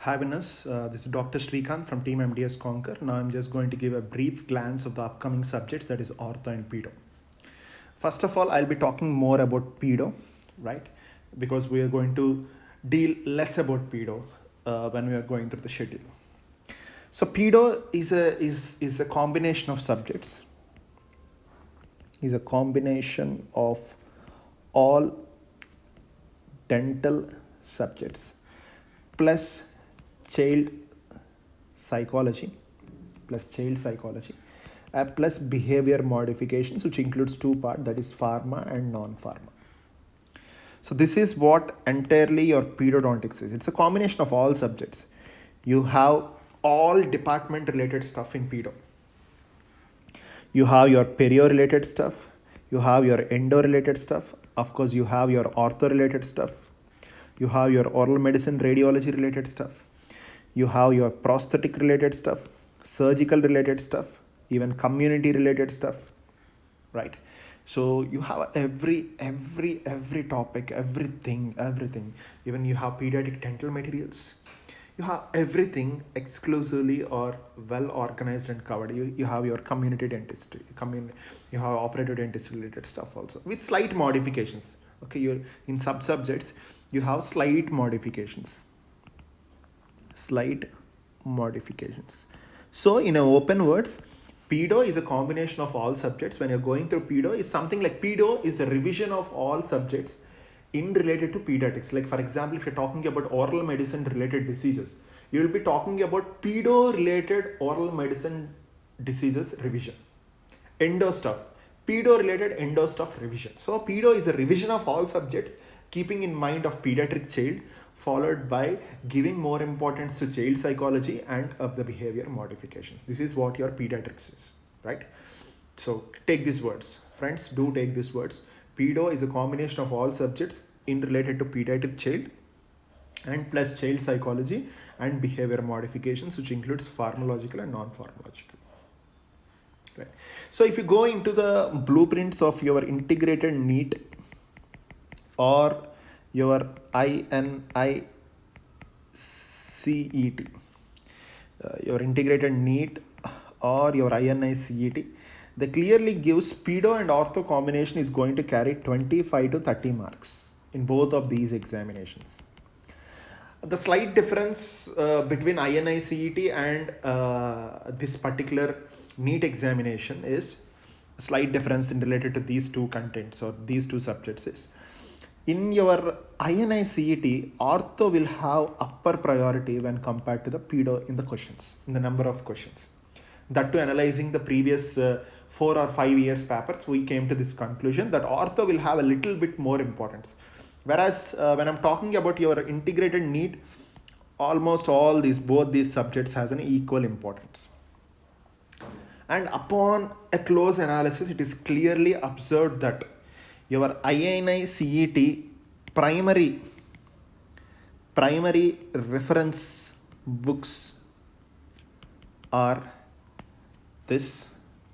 Hi, Vinas. This is Dr. Srikanth from Team MDS Conquer. Now I'm just going to give a brief glance of the upcoming subjects, that is ortho and pedo. First of all, I'll be talking more about pedo, right? Because we are going to deal less about pedo when we are going through the schedule. So pedo is a combination of subjects. Is a combination of all dental subjects plus child psychology plus behavior modifications, which includes two parts, that is pharma and non-pharma. So this is what entirely your pedodontics is. It's a combination of all subjects. You have all department related stuff in pedo. You have your perio related stuff, you have your endo related stuff, of course you have your ortho related stuff, you have your oral medicine radiology related stuff, you have your prosthetic related stuff, surgical related stuff, even community related stuff, right? So you have every topic, everything. Even you have pediatric dental materials. You have everything exclusively or well organized and covered. You have your community dentistry, you have operative dentistry related stuff also with slight modifications. Okay, you're in subjects, you have slight modifications. So in open words, pedo is a combination of all subjects. When you're going through pedo, is something like pedo is a revision of all subjects in related to pediatrics. Like for example, if you're talking about oral medicine related diseases, you will be talking about pedo related oral medicine diseases revision. Endo stuff, pedo related endo stuff revision. So pedo is a revision of all subjects, keeping in mind of pediatric child, followed by giving more importance to child psychology and of the behavior modifications. This is what your pediatrics is, right? So take these words, friends, do take these words. Pedo is a combination of all subjects in related to pediatric child and plus child psychology and behavior modifications, which includes pharmacological and non-pharmacological. Right. So if you go into the blueprints of your integrated NEET or your INICET, your integrated NEET or your INICET, they clearly gives pedo and ortho combination is going to carry 25 to 30 marks in both of these examinations. The slight difference between INICET and this particular NEET examination is a slight difference in related to these two contents or these two subjects is, in your INICET, ortho will have upper priority when compared to the pedo in the questions, in the number of questions. That to analyzing the previous 4 or 5 years papers, we came to this conclusion that ortho will have a little bit more importance. Whereas when I'm talking about your integrated NEET, almost all these, both these subjects has an equal importance. And upon a close analysis, it is clearly observed that your INICET primary reference books are this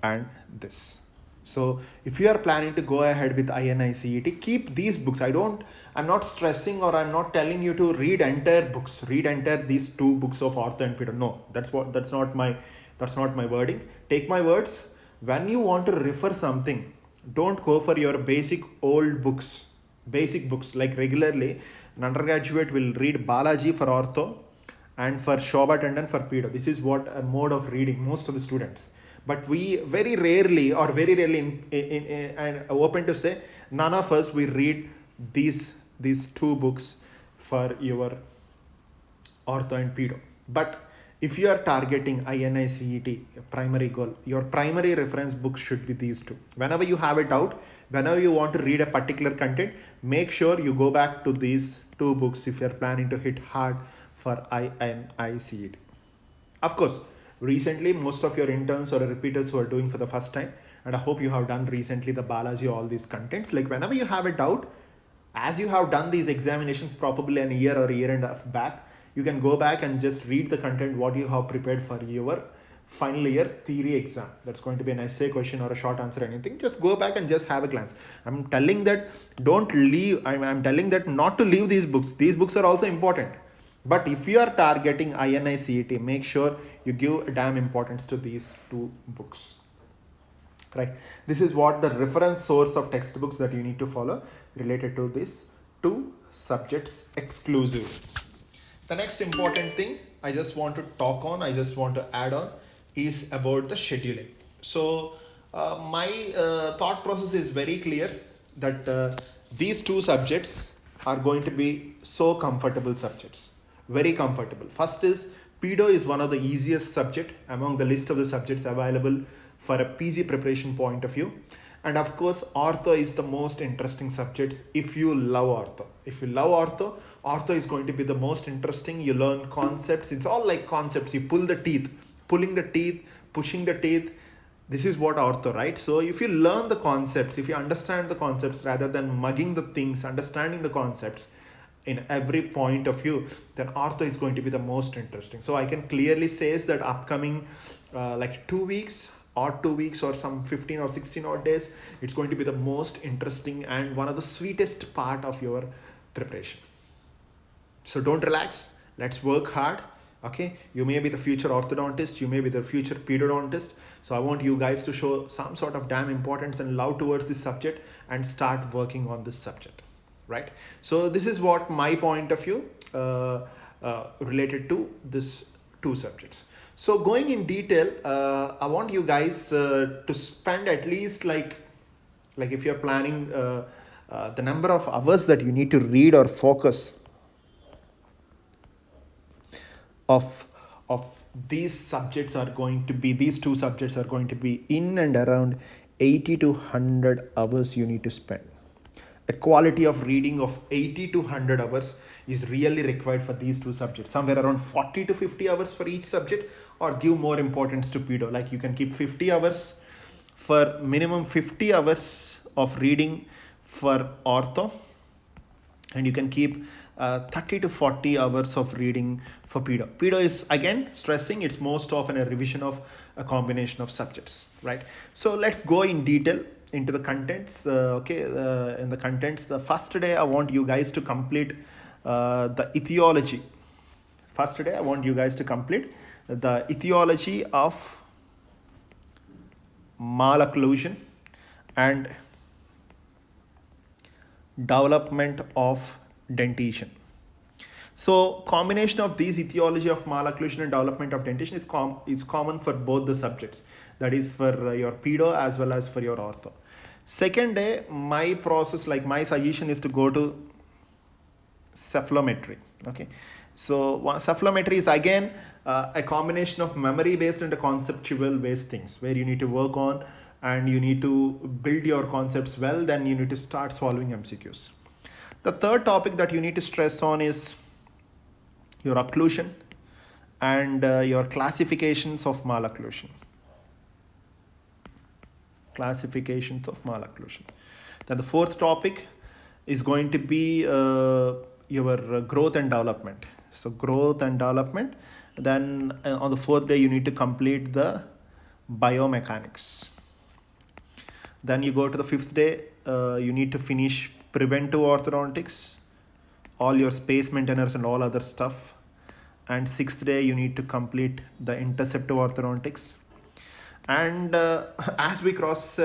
and this. So if you are planning to go ahead with INICET, keep these books. I'm not stressing or I'm not telling you to read entire books, read entire these two books of ortho and pedo. No, that's not my wording. Take my words. When you want to refer something, don't go for your basic old books, like regularly an undergraduate will read Balaji for ortho and for Shobha Tandon for pedo. This is what a mode of reading most of the students. But we very rarely and open to say, none of us will read these two books for your ortho and pedo. But if you are targeting INICET, primary goal, your primary reference book should be these two. Whenever you have it out, whenever you want to read a particular content, make sure you go back to these two books if you are planning to hit hard for INICET. Of course, recently most of your interns or repeaters who are doing for the first time, and I hope you have done recently the Balaji, all these contents, like whenever you have it out, as you have done these examinations probably a year or a year and a half back, you can go back and just read the content what you have prepared for your final year theory exam. That's going to be an essay question or a short answer, anything. Just go back and just have a glance. I'm telling that don't leave. I'm telling that not to leave these books. These books are also important. But if you are targeting INI-CET, make sure you give damn importance to these two books. Right. This is what the reference source of textbooks that you need to follow related to these two subjects exclusive. The next important thing I just want to talk on, I just want to add on, is about the scheduling. So my thought process is very clear that these two subjects are going to be so comfortable subjects, very comfortable. First is pedo is one of the easiest subject among the list of the subjects available for a PG preparation point of view. And of course, ortho is the most interesting subject if you love ortho. If you love ortho is going to be the most interesting. You learn concepts. It's all like concepts. You pull the teeth, pulling the teeth, pushing the teeth. This is what ortho, right? So if you learn the concepts, if you understand the concepts rather than mugging the things, understanding the concepts in every point of view, then ortho is going to be the most interesting. So I can clearly say is that upcoming like 2 weeks or 2 weeks or some 15 or 16 odd days, it's going to be the most interesting and one of the sweetest part of your preparation. So don't relax, let's work hard. Okay, you may be the future orthodontist, you may be the future pedodontist. So I want you guys to show some sort of damn importance and love towards this subject and start working on this subject, right? So this is what my point of view related to this two subjects. So going in detail, I want you guys to spend at least like if you're planning the number of hours that you need to read or focus of these subjects are going to be, these two subjects are going to be in and around 80 to 100 hours you need to spend. A quality of reading of 80 to 100 hours is really required for these two subjects, somewhere around 40 to 50 hours for each subject, or give more importance to pedo, like you can keep 50 hours for minimum 50 hours of reading for ortho, and you can keep 30 to 40 hours of reading for pedo. Pedo is again stressing, it's most often a revision of a combination of subjects, right? So let's go in detail into the contents. In the contents, the first day I want you guys to complete the etiology. First day I want you guys to complete the etiology of malocclusion and development of dentition. So combination of these etiology of malocclusion and development of dentition is common for both the subjects, that is for your pedo as well as for your ortho. Second day, my process, like my suggestion is to go to cephalometry. Okay, so cephalometry is again a combination of memory based and a conceptual based things where you need to work on and you need to build your concepts well, then you need to start solving MCQs. The third topic that you need to stress on is your occlusion and your classifications of malocclusion. Classifications of malocclusion. Then the fourth topic is going to be your growth and development. So growth and development. Then on the fourth day, you need to complete the biomechanics. Then you go to the fifth day, you need to finish preventive orthodontics, all your space maintainers and all other stuff. And sixth day, you need to complete the interceptive orthodontics. And as we cross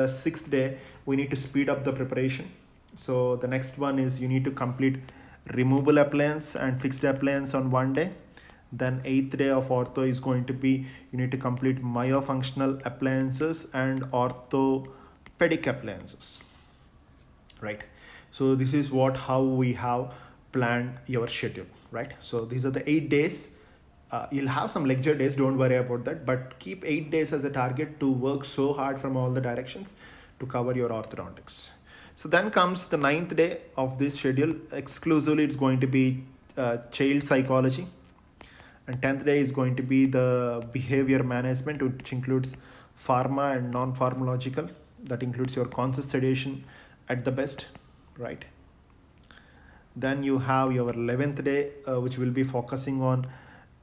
sixth day, we need to speed up the preparation. So the next one is you need to complete removable appliance and fixed appliance on one day. Then eighth day of ortho is going to be you need to complete myofunctional appliances and orthopedic appliances, right? So this is how we have planned your schedule, right? So these are the 8 days. You'll have some lecture days, don't worry about that, but keep 8 days as a target to work so hard from all the directions to cover your orthodontics. So then comes the 9th day of this schedule. Exclusively, it's going to be child psychology. And 10th day is going to be the behavior management, which includes pharma and non-pharmacological. That includes your conscious sedation at the best, right? Then you have your 11th day, which will be focusing on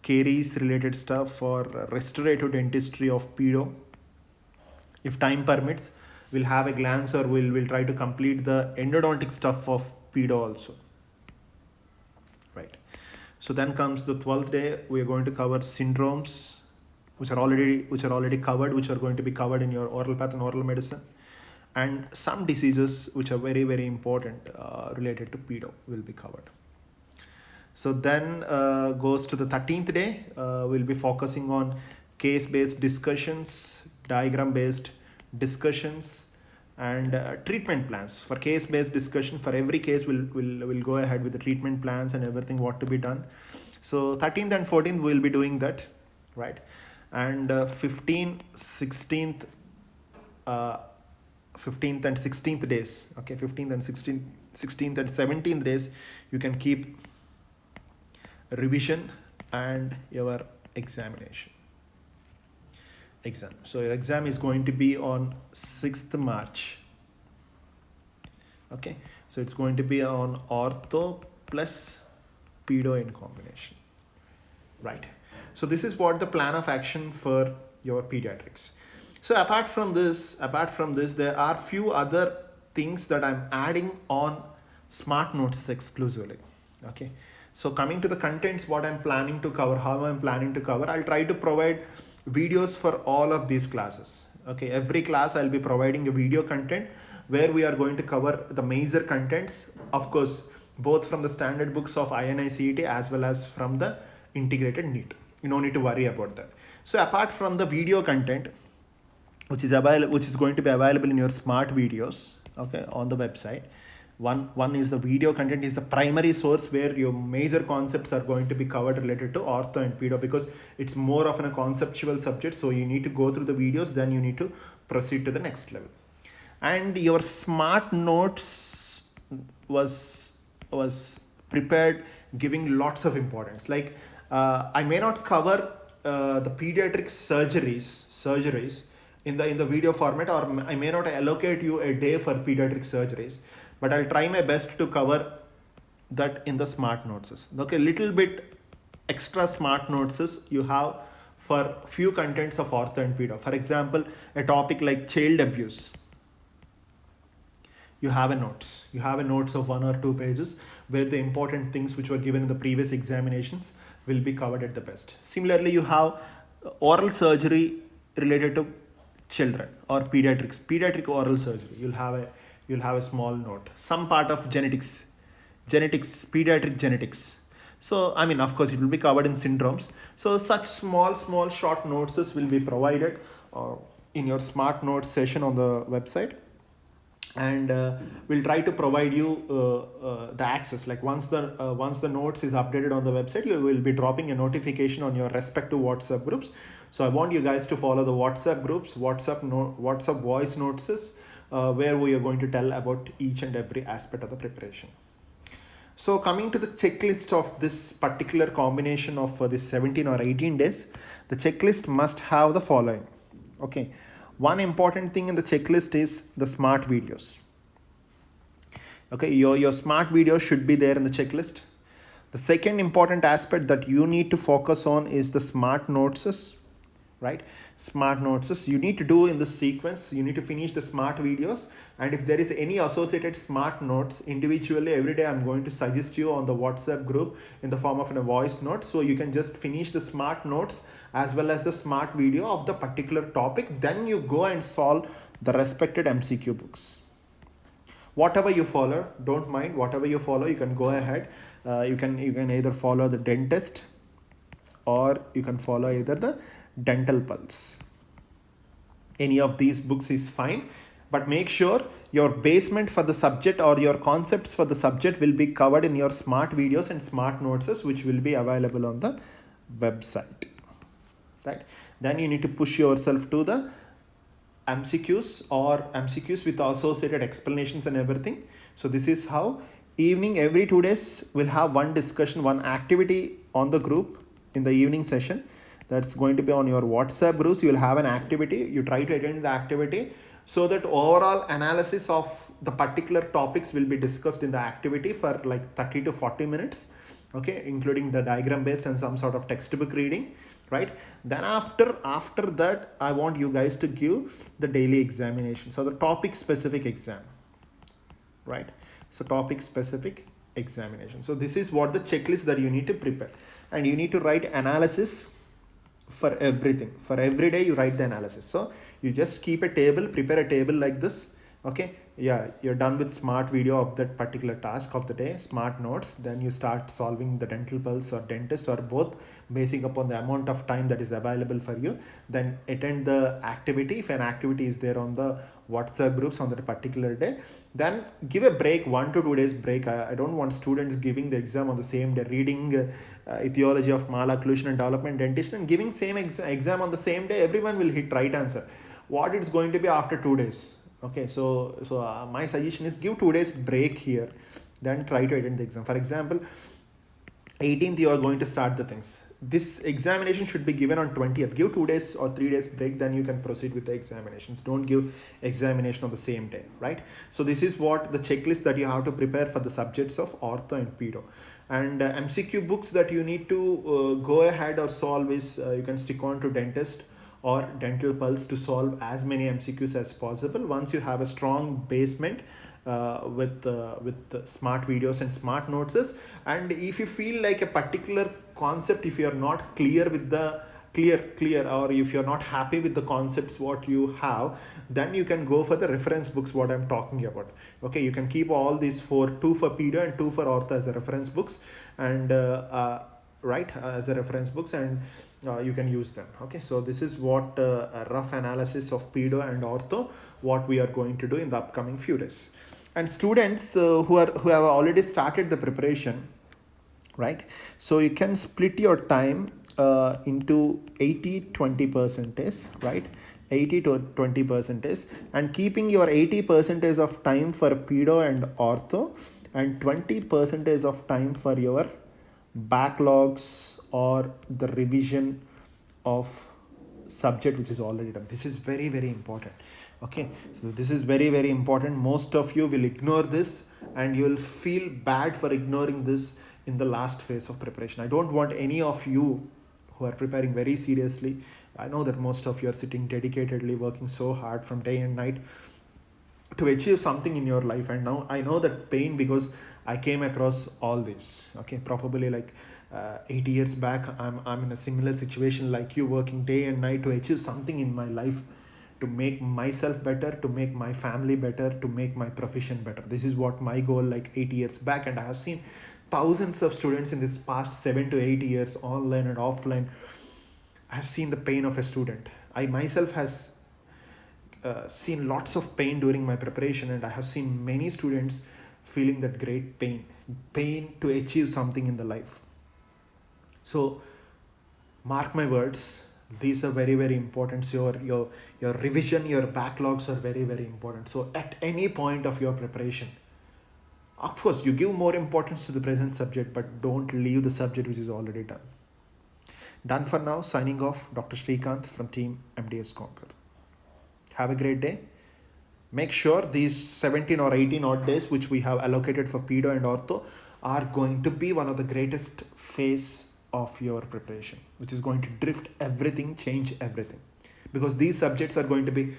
caries related stuff for restorative dentistry of pedo. If time permits, we'll have a glance or we'll try to complete the endodontic stuff of pedo also, right? So then comes the 12th day. We are going to cover syndromes, which are already covered, which are going to be covered in your oral path and oral medicine, and some diseases which are very very important related to pedo will be covered. So then goes to the 13th day. We'll be focusing on case-based discussions, diagram-based discussions, and treatment plans. For case-based discussion, for every case, we'll go ahead with the treatment plans and everything what to be done. So 13th and 14th we'll be doing that, right? And 15th and 16th days. Okay, 15th and 16th and 17th days, you can keep revision and your exam. So your exam is going to be on 6th March. Okay, so it's going to be on ortho plus pedo in combination, right? So this is what the plan of action for your pediatrics. So apart from this, there are few other things that I'm adding on Smart Notes exclusively. Okay, so coming to the contents, what I'm planning to cover, how I'm planning to cover, I'll try to provide videos for all of these classes. Okay, every class I'll be providing a video content where we are going to cover the major contents, of course, both from the standard books of INICET as well as from the integrated NEET. You don't need to worry about that. So apart from the video content, which is going to be available in your smart videos, okay, on the website. One is the video content is the primary source where your major concepts are going to be covered related to ortho and pedo, because it's more of a conceptual subject. So you need to go through the videos, then you need to proceed to the next level. And your Smart Notes was prepared giving lots of importance. Like I may not cover the pediatric surgeries in the video format, or I may not allocate you a day for pediatric surgeries, but I'll try my best to cover that in the Smart Notes. Okay, little bit extra Smart Notes you have for few contents of ortho and pedo. For example, a topic like child abuse, you have a notes of 1 or 2 pages where the important things which were given in the previous examinations will be covered at the best. Similarly, you have oral surgery related to children or pediatric oral surgery. You'll have a small note. Some part of genetics, pediatric genetics. So I mean, of course, it will be covered in syndromes. So such small short notes will be provided in your Smart Notes session on the website. And we'll try to provide you the access. Like once the notes is updated on the website, you will be dropping a notification on your respective WhatsApp groups. So I want you guys to follow the WhatsApp groups, WhatsApp voice notes, where we are going to tell about each and every aspect of the preparation. So coming to the checklist of this particular combination of this 17 or 18 days, the checklist must have the following. Okay. One important thing in the checklist is the smart videos. Okay, your smart video should be there in the checklist. The second important aspect that you need to focus on is the Smart Notes, right? Smart Notes you need to do in this sequence. You need to finish the smart videos, and if there is any associated Smart Notes individually, every day I'm going to suggest you on the WhatsApp group in the form of a voice note, so you can just finish the Smart Notes as well as the smart video of the particular topic. Then you go and solve the respected MCQ books. Whatever you follow, don't mind whatever you follow, you can go ahead. You can either follow the dentist, or you can follow either the Dental Pulse. Any of these books is fine, but make sure your basement for the subject or your concepts for the subject will be covered in your smart videos and Smart Notes, which will be available on the website, right? Then you need to push yourself to the MCQs or MCQs with associated explanations and everything. So this is how evening every 2 days we'll have one discussion, one activity on the group in the evening session. That's going to be on your WhatsApp groups. You will have an activity. You try to attend the activity so that overall analysis of the particular topics will be discussed in the activity for like 30 to 40 minutes. Okay, including the diagram based and some sort of textbook reading, right? Then after that, I want you guys to give the daily examination. So the topic specific exam, right? So topic specific examination. So this is what the checklist that you need to prepare, and you need to write analysis for everything. For every day you write the analysis. So you just keep a table, prepare a table like this. Okay, yeah, you're done with smart video of that particular task of the day, smart notes, then you start solving the dental pulse or dentist or both, basing upon the amount of time that is available for you. Then attend the activity if an activity is there on the WhatsApp groups on that particular day. Then give a break, 1 to 2 days break. I don't want students giving the exam on the same day, reading etiology of malocclusion and development dentition and giving same exam on the same day. Everyone will hit right answer. What it's going to be after 2 days? Okay, so my suggestion is give 2 days break here, then try to attend the exam. For example, 18th you are going to start the things. This examination should be given on 20th. Give 2 days or 3 days break, then you can proceed with the examinations. Don't give examination on the same day, right? So this is what the checklist that you have to prepare for the subjects of ortho and pedo. And MCQ books that you need to go ahead or solve is you can stick on to dentist or dental pulse to solve as many MCQs as possible. Once you have a strong basement with smart videos and smart notes, and if you feel like a particular concept, if you are not clear with the clear or if you're not happy with the concepts what you have, then you can go for the reference books what I'm talking about. Okay, you can keep all these four, 2 for pedo and 2 for ortho as a reference books, and right, as a reference books, and you can use them. Okay, so this is what a rough analysis of pedo and ortho what we are going to do in the upcoming few days. And students who have already started the preparation, right, so you can split your time into 80-20 percentage, right, 80 to 20 percentage, and keeping your 80 percentage of time for pedo and ortho and 20 percentage of time for your backlogs or the revision of subject which is already done. This is very, very important. Okay, so this is very, very important. Most of you will ignore this and you will feel bad for ignoring this in the last phase of preparation. I don't want any of you who are preparing very seriously. I know that most of you are sitting dedicatedly working so hard from day and night to achieve something in your life, and now I know that pain because I came across all this. Okay, probably like 8 years back, I'm in a similar situation like you, working day and night to achieve something in my life, to make myself better, to make my family better, to make my profession better. This is what my goal like 8 years back, and I have seen thousands of students in this past 7 to 8 years, online and offline. I have seen the pain of a student. I myself has seen lots of pain during my preparation, and I have seen many students feeling that great pain to achieve something in the life. So mark my words, these are very, very important. So your revision, your backlogs are very, very important. So at any point of your preparation, of course you give more importance to the present subject, but don't leave the subject which is already done for now. Signing off, Dr. Srikanth from team MDS Conquer. Have a great day. Make sure these 17 or 18 odd days which we have allocated for pedo and ortho are going to be one of the greatest phase of your preparation, which is going to drift everything, change everything, because these subjects are going to be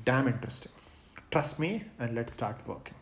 damn interesting. Trust me, and let's start working.